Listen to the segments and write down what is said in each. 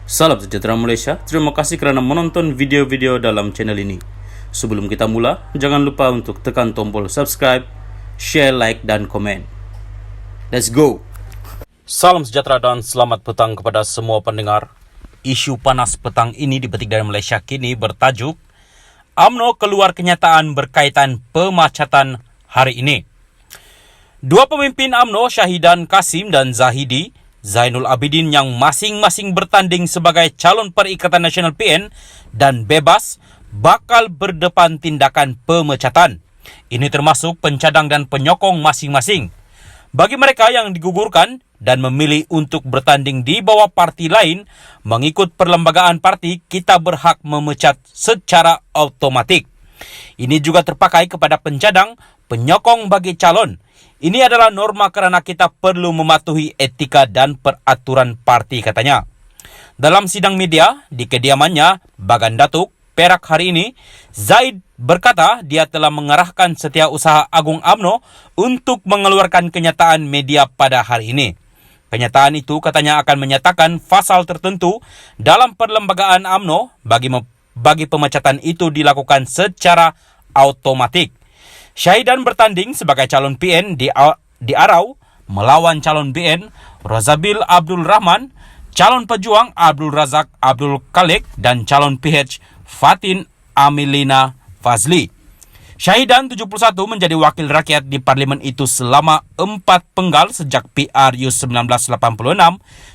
Salam sejahtera Malaysia, terima kasih kerana menonton video-video dalam channel ini. Sebelum kita mula, jangan lupa untuk tekan tombol subscribe, share, like, dan komen. Let's go! Salam sejahtera dan selamat petang kepada semua pendengar. Isu panas petang ini dipetik dari Malaysia Kini bertajuk UMNO keluar kenyataan berkaitan pemecatan hari ini. Dua pemimpin UMNO, Syahidan Kasim dan Zahidi Zainul Abidin yang masing-masing bertanding sebagai calon Perikatan Nasional PN dan bebas bakal berdepan tindakan pemecatan. Ini termasuk pencadang dan penyokong masing-masing. Bagi mereka yang digugurkan dan memilih untuk bertanding di bawah parti lain mengikut perlembagaan parti, kita berhak memecat secara automatik. Ini juga terpakai kepada pencadang, penyokong bagi calon. Ini adalah norma kerana kita perlu mematuhi etika dan peraturan parti, katanya. Dalam sidang media di kediamannya, Bagan Datuk, Perak hari ini, Zaid berkata dia telah mengarahkan Setiausaha Agung UMNO untuk mengeluarkan kenyataan media pada hari ini. Kenyataan itu katanya akan menyatakan fasal tertentu dalam perlembagaan UMNO bagi pemecatan itu dilakukan secara automatik. Syahidan bertanding sebagai calon PN di Arau melawan calon BN Razabil Abdul Rahman, calon pejuang Abdul Razak Abdul Khalek dan calon PH Fatin Amilina Fazli. Syahidan 71 menjadi wakil rakyat di parlimen itu selama 4 penggal sejak PRU 1986,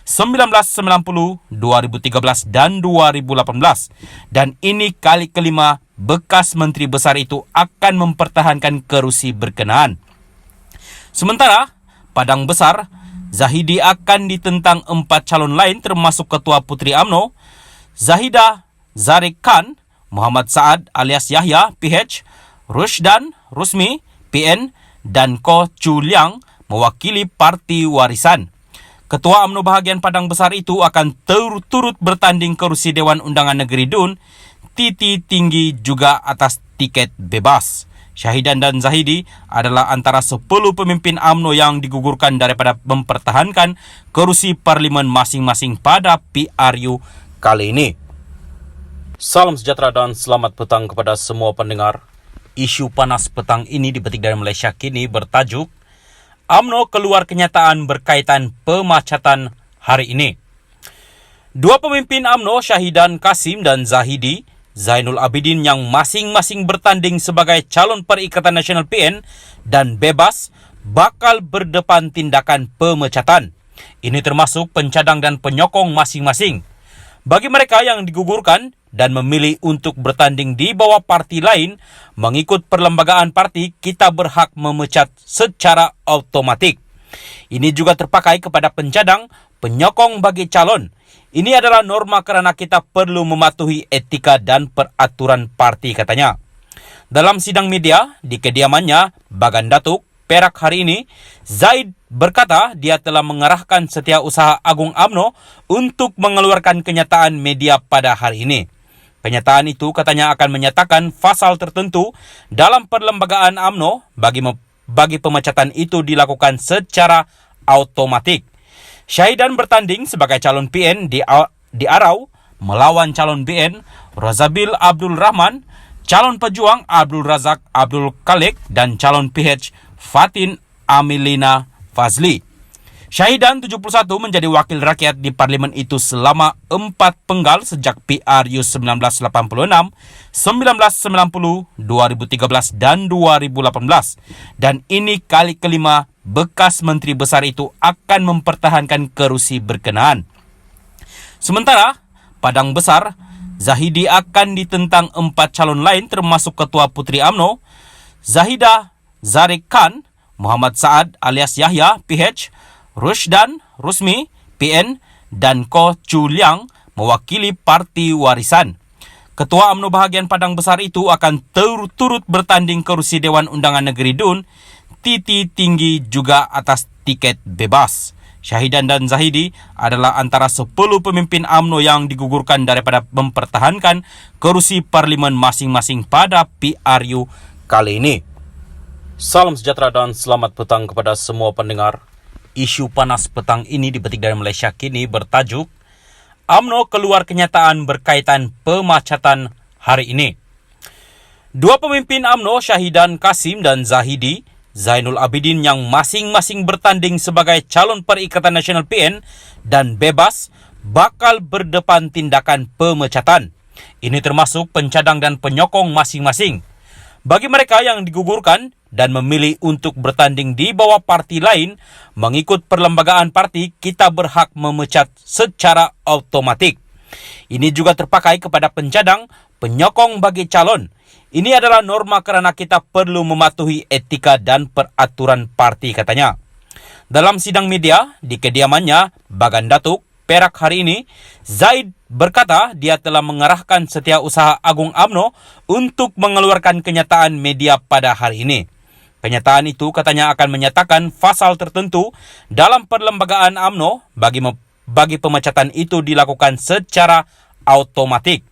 1990, 2013 dan 2018. Dan ini kali kelima bekas menteri besar itu akan mempertahankan kerusi berkenaan. Sementara, Padang Besar, Zahidi akan ditentang 4 calon lain termasuk Ketua Puteri UMNO, Zahidah Zarek Khan, Muhammad Saad alias Yahya, PH, Rushdan Rusmi, PN, dan Ko Chu Liang mewakili Parti Warisan. Ketua UMNO bahagian Padang Besar itu akan turut bertanding kerusi Dewan Undangan Negeri DUN, titi tinggi juga atas tiket bebas. Syahidan dan Zahidi adalah antara 10 pemimpin UMNO yang digugurkan daripada mempertahankan kerusi parlimen masing-masing pada PRU kali ini. Salam sejahtera dan selamat petang kepada semua pendengar. Isu panas petang ini dipetik dari Malaysia Kini bertajuk UMNO keluar kenyataan berkaitan pemecatan hari ini. Dua pemimpin UMNO, Syahidan Kasim dan Zahidi Zainul Abidin yang masing-masing bertanding sebagai calon Perikatan Nasional PN dan bebas bakal berdepan tindakan pemecatan. Ini termasuk pencadang dan penyokong masing-masing. Bagi mereka yang digugurkan dan memilih untuk bertanding di bawah parti lain mengikut perlembagaan parti, kita berhak memecat secara automatik. Ini juga terpakai kepada pencadang, penyokong bagi calon. Ini adalah norma kerana kita perlu mematuhi etika dan peraturan parti, katanya. Dalam sidang media di kediamannya, Bagan Datuk, Perak hari ini, Zaid berkata dia telah mengarahkan Setiausaha Agung UMNO untuk mengeluarkan kenyataan media pada hari ini. Kenyataan itu katanya akan menyatakan fasal tertentu dalam perlembagaan UMNO bagi pemecatan itu dilakukan secara automatik. Syahidan bertanding sebagai calon PN di Arau melawan calon BN Razabil Abdul Rahman, calon pejuang Abdul Razak Abdul Khalek dan calon PH Fatin Amilina Fazli. Syahidan 71 menjadi wakil rakyat di parlimen itu selama 4 penggal sejak PRU 1986, 1990, 2013 dan 2018. Dan ini kali kelima bekas menteri besar itu akan mempertahankan kerusi berkenaan. Sementara, Padang Besar, Zahidi akan ditentang 4 calon lain termasuk Ketua Puteri UMNO, Zahidah Zarek Khan, Muhammad Saad alias Yahya, PH, Rushdan Rusmi, PN, dan Ko Chu Liang mewakili Parti Warisan. Ketua UMNO bahagian Padang Besar itu akan turut bertanding kerusi Dewan Undangan Negeri DUN, titi tinggi juga atas tiket bebas. Syahidan dan Zahidi adalah antara 10 pemimpin UMNO yang digugurkan daripada mempertahankan kerusi parlimen masing-masing pada PRU kali ini. Salam sejahtera dan selamat petang kepada semua pendengar. Isu panas petang ini dipetik dari Malaysia Kini bertajuk UMNO keluar kenyataan berkaitan pemecatan hari ini. Dua pemimpin UMNO, Syahidan Kasim dan Zahidi Zainul Abidin yang masing-masing bertanding sebagai calon Perikatan Nasional PN dan bebas, bakal berdepan tindakan pemecatan. Ini termasuk pencadang dan penyokong masing-masing. Bagi mereka yang digugurkan dan memilih untuk bertanding di bawah parti lain mengikut perlembagaan parti, kita berhak memecat secara automatik. Ini juga terpakai kepada pencadang, penyokong bagi calon. Ini adalah norma kerana kita perlu mematuhi etika dan peraturan parti, katanya. Dalam sidang media di kediamannya, Bagan Datuk, Perak hari ini, Zaid berkata dia telah mengarahkan Setiausaha Agung UMNO untuk mengeluarkan kenyataan media pada hari ini. Kenyataan itu katanya akan menyatakan fasal tertentu dalam perlembagaan UMNO bagi pemecatan itu dilakukan secara automatik.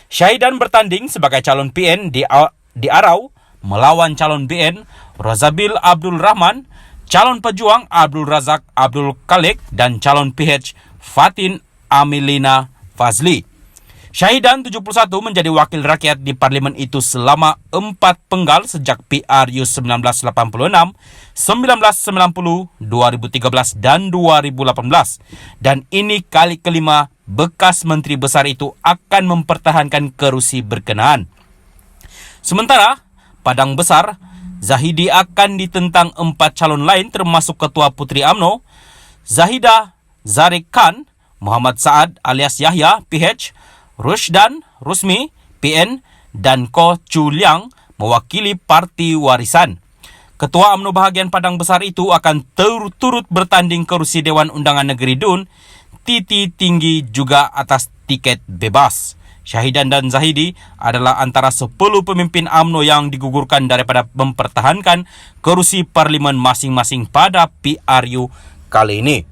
Syahidan bertanding sebagai calon PN di Arau melawan calon BN Rozabil Abdul Rahman, calon pejuang Abdul Razak Abdul Khalek dan calon PH Fatin Amilina Fazli. Syahidan 71 menjadi wakil rakyat di parlimen itu selama 4 penggal sejak PRU 1986, 1990, 2013 dan 2018. Dan ini kali kelima bekas menteri besar itu akan mempertahankan kerusi berkenaan. Sementara, Padang Besar, Zahidi akan ditentang 4 calon lain termasuk Ketua Puteri UMNO, Zahidah Zarik Khan, Muhammad Saad alias Yahya, PH, Rushdan Rusmi, PN, dan Ko Chu Liang mewakili Parti Warisan. Ketua UMNO bahagian Padang Besar itu akan turut bertanding kerusi Dewan Undangan Negeri DUN, titi tinggi juga atas tiket bebas. Syahidan dan Zahidi adalah antara 10 pemimpin UMNO yang digugurkan daripada mempertahankan kerusi parlimen masing-masing pada PRU kali ini.